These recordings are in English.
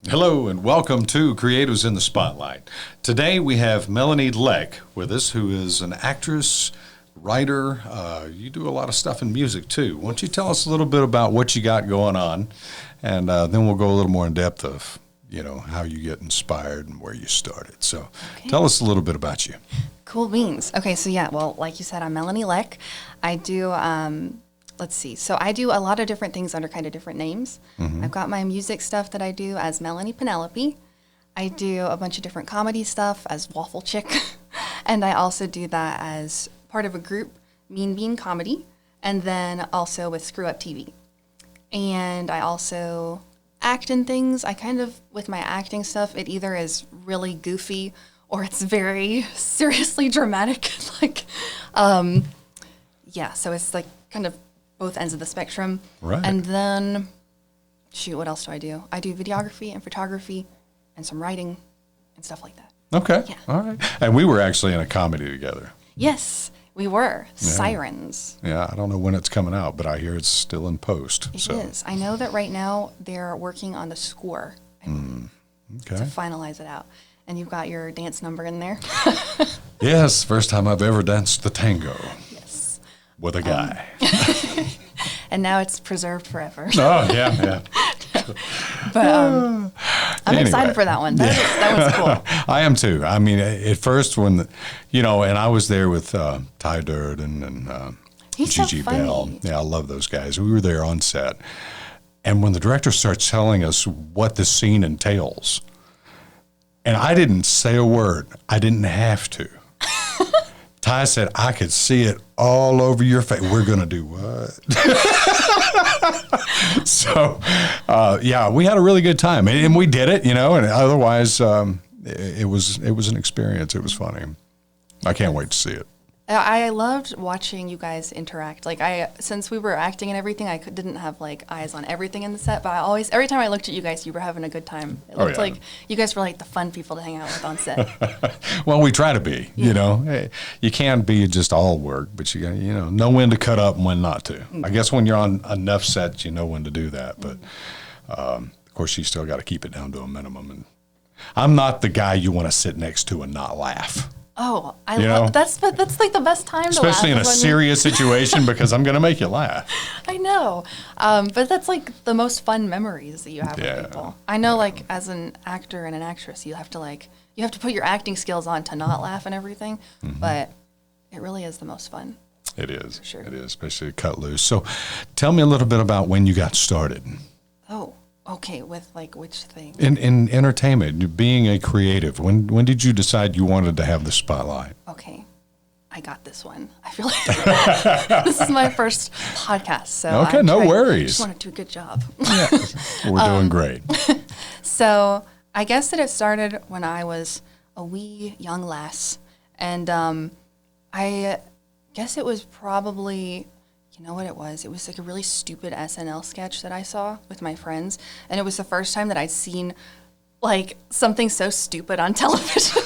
Hello and welcome to Creatives in the Spotlight. Today we have Melanie Lech with us, who is an actress, writer. You do a lot of stuff in music too. Why don't you tell us a little bit about what you got going on, and then we'll go a little more in depth of, how you get inspired and where you started. So Tell us a little bit about you. Cool beans. Okay, so like you said, I'm Melanie Lech. I do, So I do a lot of different things under kind of different names. Mm-hmm. I've got my music stuff that I do as Melanie Penelope. I do a bunch of different comedy stuff as Waffle Chick. And I also do that as part of a group, Mean Bean Comedy, and then also with Screw Up TV. And I also act in things. With my acting stuff, it either is really goofy or it's very seriously dramatic. So it's like kind of both ends of the spectrum. Right. And then, what else do? I do videography and photography and some writing and stuff like that. Okay. Yeah. All right. And we were actually in a comedy together. Yes, we were. Yeah. Sirens. Yeah, I don't know when it's coming out, but I hear it's still in post. It is. I know that right now they're working on the score to finalize it out. And you've got your dance number in there. Yes, first time I've ever danced the tango. Yes. With a guy. And now it's preserved forever. Oh, yeah. But I'm excited for that one. That was cool. I am too. I mean, at first when, and I was there with Ty Durden and He's Gigi so funny. Bell. Yeah, I love those guys. We were there on set. And when the director starts telling us what the scene entails, and I didn't say a word. I didn't have to. Ty said, I could see it all over your face. We're going to do what? So, we had a really good time. And we did it, and otherwise it was an experience. It was funny. I can't wait to see it. I loved watching you guys interact. Since we were acting and everything, I didn't have eyes on everything in the set, but every time I looked at you guys, you were having a good time. It looked like you guys were the fun people to hang out with on set. Well, we try to be, Hey, you can't be just all work, but you got, know when to cut up and when not to. Mm-hmm. I guess when you're on enough sets, you know when to do that, but of course you still got to keep it down to a minimum. And I'm not the guy you want to sit next to and not laugh. Oh, I love that's the best time to laugh. Especially in a serious situation, because I'm going to make you laugh. I know. But that's the most fun memories that you have with people. I know as an actor and an actress, you have to put your acting skills on to not laugh and everything, but it really is the most fun. It is. For sure. It is, especially to cut loose. So tell me a little bit about when you got started. Oh. Okay, with which thing? In entertainment, being a creative. When did you decide you wanted to have the spotlight? Okay, I got this one. I feel like this is my first podcast, so okay, no worries. I just want to do a good job. Yeah, we're doing great. So I guess that it started when I was a wee young lass, and I guess it was probably. You know what it was? It was a really stupid SNL sketch that I saw with my friends. And it was the first time that I'd seen something so stupid on television.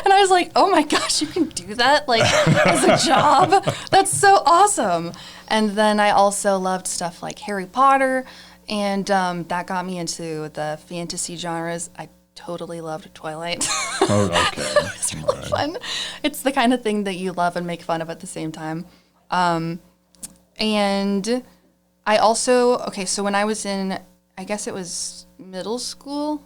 And I was like, oh my gosh, you can do that as a job? That's so awesome. And then I also loved stuff like Harry Potter. And that got me into the fantasy genres. I totally loved Twilight. Oh, okay. It's really fun. It's the kind of thing that you love and make fun of at the same time. And I also, so when I was in, I guess it was middle school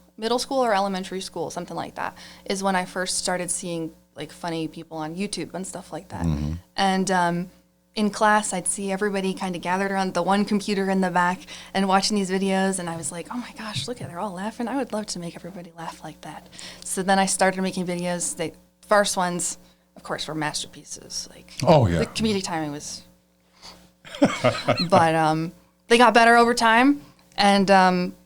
or elementary school, something like that, is when I first started seeing funny people on YouTube and stuff like that. Mm-hmm. And in class, I'd see everybody kind of gathered around the one computer in the back and watching these videos. And I was like, oh my gosh, look at, they're all laughing. I would love to make everybody laugh like that. So then I started making videos. The first ones, of course, were masterpieces. The comedic timing was... But they got better over time. And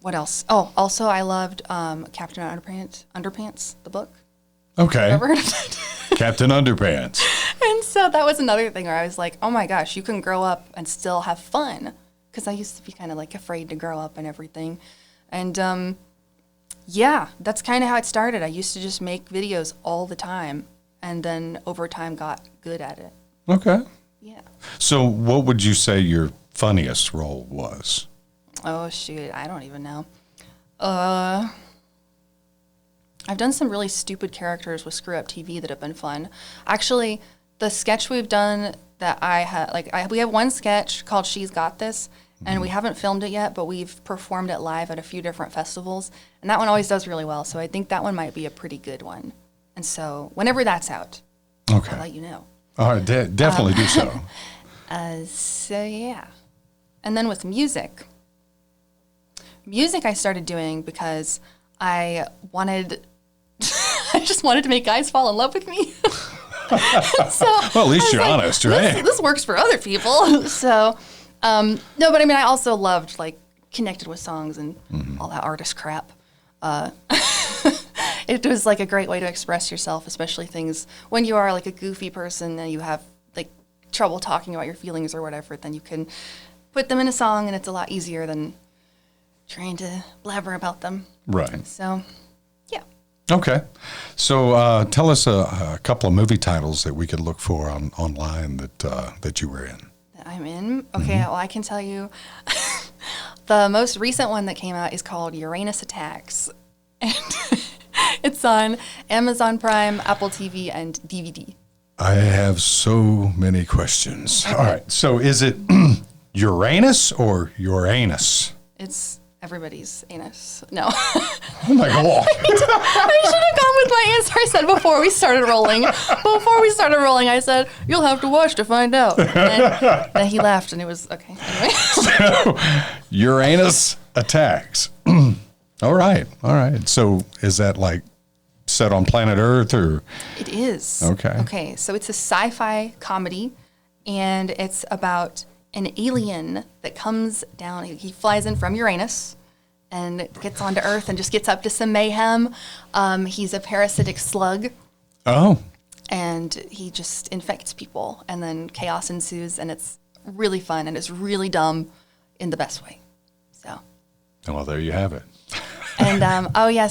what else? Oh, also I loved Captain Underpants, the book. Okay. Ever heard of it? Captain Underpants. And so that was another thing where I was like, oh my gosh, you can grow up and still have fun. Because I used to be kind of afraid to grow up and everything. And that's kind of how it started. I used to just make videos all the time. And then over time got good at it. Okay. Yeah. So what would you say your funniest role was? Oh, shoot. I don't even know. I've done some really stupid characters with Screw Up TV that have been fun. Actually, the sketch we've done that we have one sketch called She's Got This, and we haven't filmed it yet, but we've performed it live at a few different festivals, and that one always does really well, so I think that one might be a pretty good one. And so whenever that's out, Okay. I'll let you know. All right, definitely do so. So yeah. And then with music I started doing because I just wanted to make guys fall in love with me. So Well, at least you're honest, right? This works for other people. So, no, but I mean, I also loved, like, connected with songs and all that artist crap. It was, like, a great way to express yourself, especially things when you are, like, a goofy person and you have, like, trouble talking about your feelings or whatever, then you can put them in a song and it's a lot easier than trying to blabber about them. Right. So, yeah. Okay. So tell us a couple of movie titles that we could look for online that you were in. That I'm in? Okay, well, I can tell you the most recent one that came out is called Uranus Attacks. And it's on Amazon Prime, Apple TV, and DVD. I have so many questions. All right. So is it Uranus or Uranus? It's everybody's anus. No. Oh my God. I should have gone with my answer I said before we started rolling. I said, you'll have to watch to find out. And then he laughed and it was, okay. Anyway. So, Uranus Attacks. All right. So is that like set on planet Earth or? It is. Okay. Okay, so it's a sci-fi comedy and it's about an alien that comes down. He flies in from Uranus and gets onto Earth and just gets up to some mayhem. He's a parasitic slug. Oh. And he just infects people, and then chaos ensues, and it's really fun, and it's really dumb in the best way. So. Well, there you have it. And,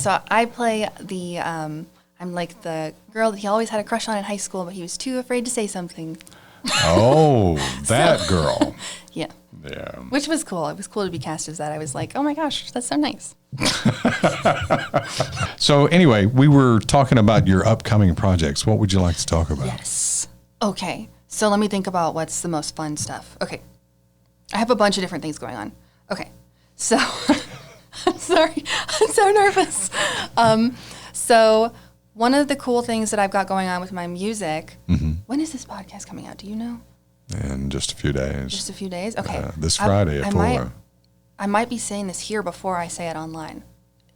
so I play I'm like the girl that he always had a crush on in high school, but he was too afraid to say something. Oh, that girl. Yeah. Yeah. Which was cool. It was cool to be cast as that. I was like, oh my gosh, that's so nice. So anyway, we were talking about your upcoming projects. What would you like to talk about? Yes. Okay. So let me think about what's the most fun stuff. Okay. I have a bunch of different things going on. Okay. So, I'm sorry. I'm so nervous. So one of the cool things that I've got going on with my music, when is this podcast coming out? Do you know? In just a few days. Just a few days? Okay. This Friday at 4. I might be saying this here before I say it online.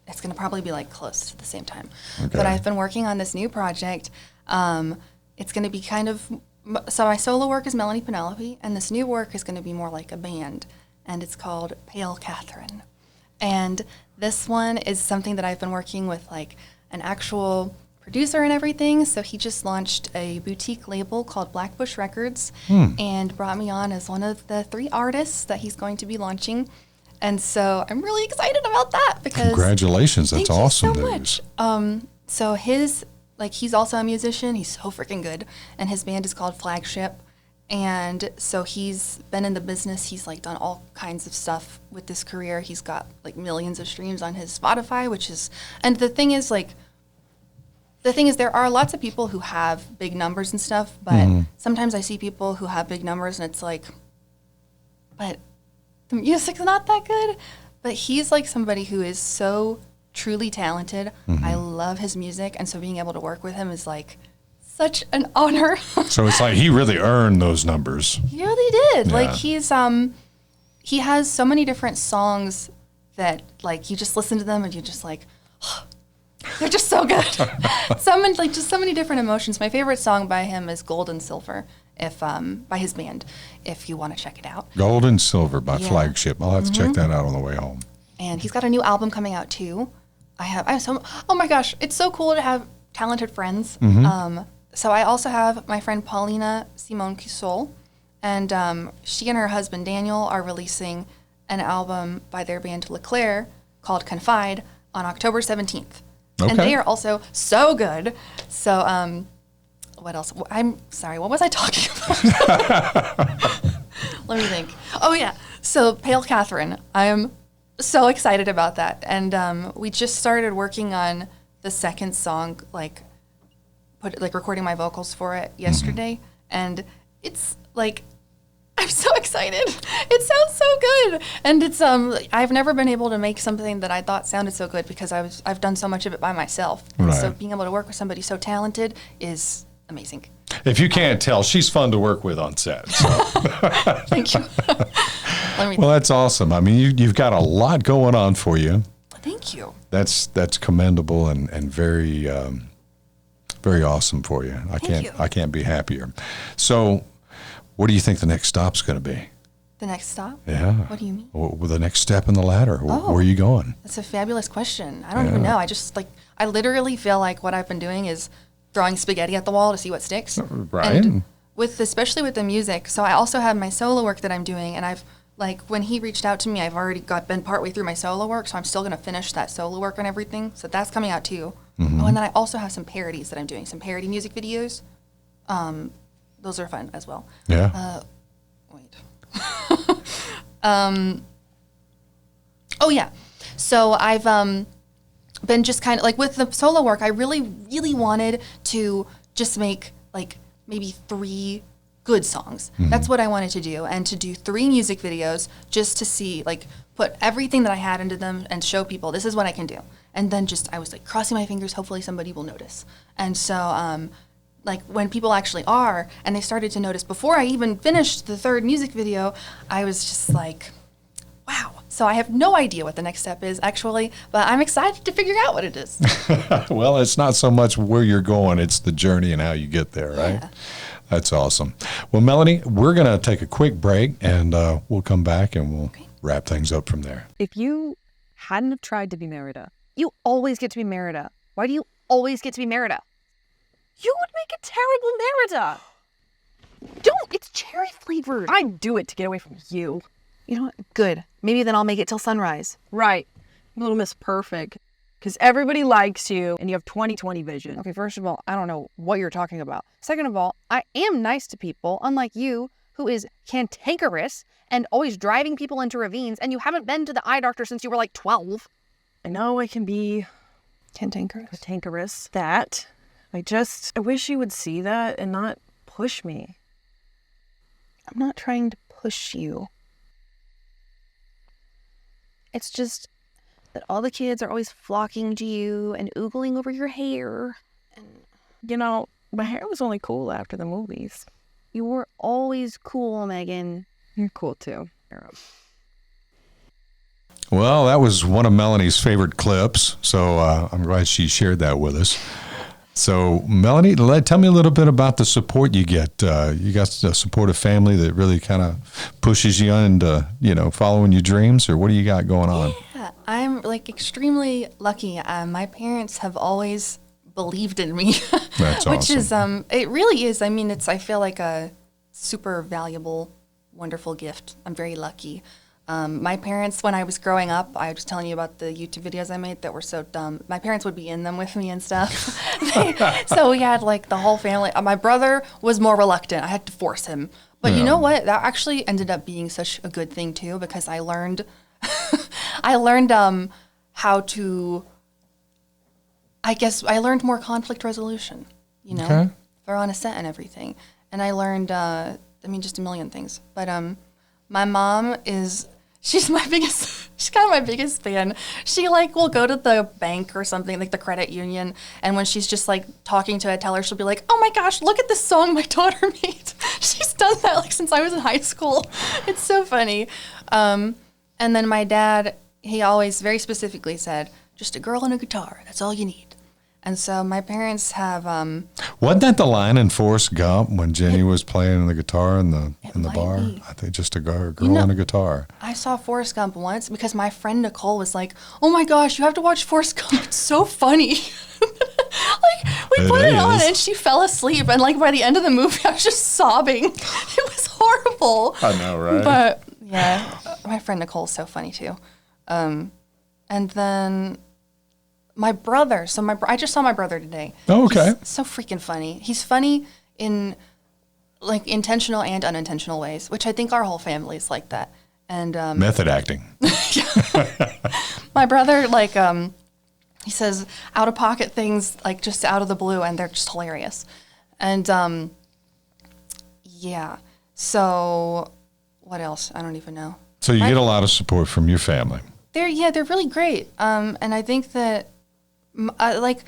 It's going to probably be like close to the same time. Okay. But I've been working on this new project. It's going to be so my solo work is Melanie Penelope, and this new work is going to be more like a band, and it's called Pale Catherine. And this one is something that I've been working with like an actual producer and everything. So he just launched a boutique label called Blackbush Records and brought me on as one of the 3 artists that he's going to be launching. And so I'm really excited about that because Congratulations, that's thank awesome you so news. much. So he's also a musician. He's so freaking good, and his band is called Flagship. And so he's been in the business. He's like done all kinds of stuff with this career. He's got like millions of streams on his Spotify, and the thing is there are lots of people who have big numbers and stuff, but sometimes I see people who have big numbers and it's like, but the music's not that good. But he's like somebody who is so truly talented. I love his music, and so being able to work with him is like such an honor. So it's like he really earned those numbers. He really did. Yeah. Like he has so many different songs that like you just listen to them and you're just like, they're just so good. So many different emotions. My favorite song by him is Gold and Silver, by his band, if you want to check it out. Gold and Silver by Yeah. Flagship. I'll have to check that out on the way home. And he's got a new album coming out too. I have so, oh my gosh, it's so cool to have talented friends. So I also have my friend Paulina Simone Cusol, and she and her husband Daniel are releasing an album by their band LeClaire called Confide on October 17th. Okay. And they are also so good. So what else? I'm sorry, what was I talking about? Let me think. Oh yeah, so Pale Catherine. I am so excited about that. And we just started working on the second song, like recording my vocals for it yesterday, and it's like I'm so excited. It sounds so good, and it's I've never been able to make something that I thought sounded so good because I've done so much of it by myself. And Right. so being able to work with somebody so talented is amazing. If you can't tell, she's fun to work with on set. So. Thank you. Well, that's awesome. I mean, you've got a lot going on for you. Thank you. That's commendable and very very awesome for you. you. I can't be happier. So, what do you think the next stop's going to be? The next stop? Yeah. What do you mean? Well, the next step in the ladder. Oh. Where are you going? That's a fabulous question. I don't even know. I literally feel like what I've been doing is throwing spaghetti at the wall to see what sticks. Right. And especially with the music. So I also have my solo work that I'm doing, and I've when he reached out to me, I've already been partway through my solo work, so I'm still going to finish that solo work and everything. So that's coming out too. Mm-hmm. Oh, and then I also have some parodies that I'm doing, some parody music videos. Those are fun as well. Yeah. Wait. Oh yeah. So I've been just kind of with the solo work. I really, really wanted to just make maybe 3 good songs. Mm-hmm. That's what I wanted to do, and to do 3 music videos just to see put everything that I had into them and show people this is what I can do. And then I was crossing my fingers, hopefully somebody will notice. And so when people actually are, and they started to notice before I even finished the 3rd music video, I was just like, wow. So I have no idea what the next step is actually, but I'm excited to figure out what it is. Well, it's not so much where you're going, it's the journey and how you get there, right? Yeah. That's awesome. Well, Melanie, we're going to take a quick break, and we'll come back and we'll wrap things up from there. If you hadn't have tried to be Merida, you always get to be Merida. Why do you always get to be Merida? You would make a terrible Merida. Don't. It's cherry flavored. I'd do it to get away from you. You know what? Good. Maybe then I'll make it till sunrise. Right. Little Miss Perfect. Because everybody likes you and you have 20/20 vision. Okay, first of all, I don't know what you're talking about. Second of all, I am nice to people, unlike you, who is cantankerous and always driving people into ravines, and you haven't been to the eye doctor since you were 12. I know I can be Cantankerous? cantankerous. That. I wish you would see that and not push me. I'm not trying to push you. It's just that all the kids are always flocking to you and oogling over your hair. You know, my hair was only cool after the movies. You were always cool, Megan. You're cool too. Well, that was one of Melanie's favorite clips, so I'm glad she shared that with us. So, Melanie, tell me a little bit about the support you get. You got a supportive family that really kind of pushes you into, following your dreams, or what do you got going on? Yeah, I'm extremely lucky. My parents have always believed in me. That's Which awesome. is, it really is. I mean, I feel like a super valuable, wonderful gift. I'm very lucky. My parents, when I was growing up, I was telling you about the YouTube videos I made that were so dumb. My parents would be in them with me and stuff. So we had the whole family. My brother was more reluctant. I had to force him. But you know what? That actually ended up being such a good thing too, because I learned, how to, I learned more conflict resolution, Okay. for on a set and everything. And I learned, just a million things. But my mom she's kind of my biggest fan. She will go to the bank or something, the credit union, and when she's just talking to a teller, she'll be like, "Oh my gosh, look at this song my daughter made." She's done that since I was in high school. It's so funny. And then my dad, he always very specifically said, "Just a girl and a guitar, that's all you need." And so my parents have Wasn't that the line in Forrest Gump when Jenny was playing the guitar in the might bar? be. I think just a girl and a guitar. I saw Forrest Gump once because my friend Nicole was like, "Oh my gosh, you have to watch Forrest Gump. It's so funny." We put it on is. and she fell asleep. And by the end of the movie, I was just sobbing. It was horrible. I know, right? But yeah, my friend Nicole's so funny too. And then my brother. So I just saw my brother today. Oh, okay. He's so freaking funny. He's funny in intentional and unintentional ways, which I think our whole family is like that. And Method acting. my brother, he says out of pocket things like just out of the blue, and they're just hilarious. And yeah. So what else? I don't even know. So you get a lot of support from your family. They're really great. And I think that like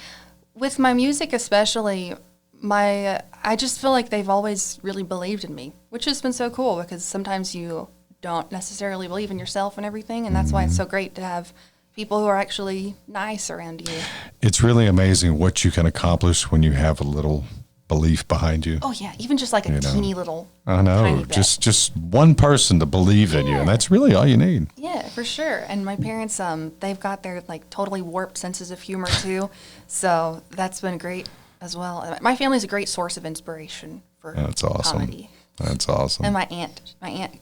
with my music especially, I just feel like they've always really believed in me, which has been so cool because sometimes you don't necessarily believe in yourself and everything, and that's why it's so great to have people who are actually nice around you. It's really amazing what you can accomplish when you have a little belief behind you. Oh yeah, even just like a teeny little. I know, tiny bit. just one person to believe in you, and that's really all you need. Yeah, for sure. And my parents, they've got their like totally warped senses of humor too, so that's been great as well. My family's a great source of inspiration for That's awesome. comedy. That's awesome. And my aunt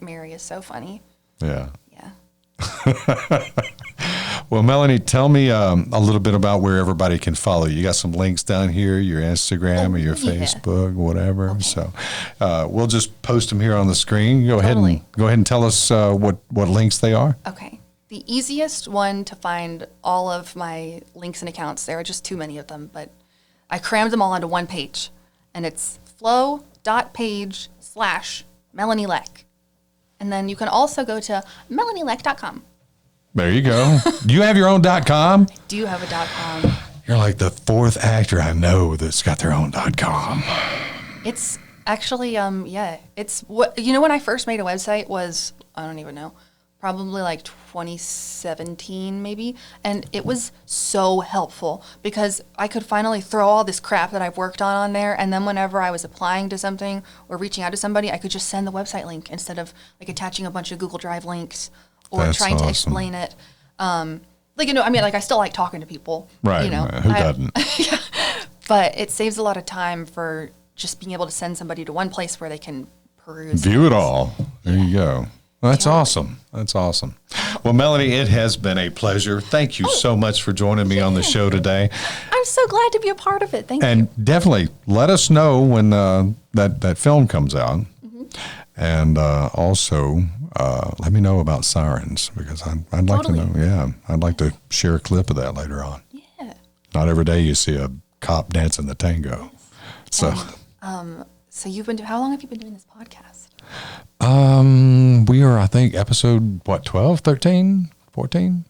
Mary is so funny. Yeah. Yeah. Well, Melanie, tell me a little bit about where everybody can follow you. You got some links down here, your Instagram or your yeah. Facebook, whatever. Okay. So we'll just post them here on the screen. Go ahead and tell us what links they are. Okay. The easiest one to find all of my links and accounts, there are just too many of them, but I crammed them all onto one page, and it's flow.page/Melanie Lech. And then you can also go to melanielech.com. There you go. Do you have your own .com? Do you have a .com? You're like the fourth actor I know that's got their own .com. It's actually, it's what, when I first made a website was, I don't even know, probably like 2017 maybe. And it was so helpful because I could finally throw all this crap that I've worked on there. And then whenever I was applying to something or reaching out to somebody, I could just send the website link instead of like attaching a bunch of Google Drive links or That's trying to awesome. explain it. I still like talking to people. Right. Who doesn't? Yeah. But it saves a lot of time for just being able to send somebody to one place where they can peruse. View it all. There you go. Well, that's awesome. That's awesome. Well, Melanie, it has been a pleasure. Thank you so much for joining me on the show today. I'm so glad to be a part of it. Thank you. And definitely let us know when that film comes out. Mm-hmm. And also let me know about Sirens because I'd like to know. Yeah, I'd like to share a clip of that later on. Yeah. Not every day you see a cop dancing the tango. So, so how long have you been doing this podcast? we are, I think, episode, 12, 13, 14?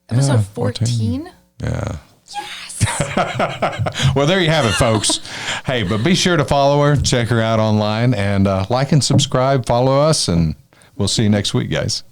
Episode 14? Yeah. Yes. Well, there you have it, folks. Hey, but be sure to follow her, check her out online, and like and subscribe, follow us, and we'll see you next week, guys.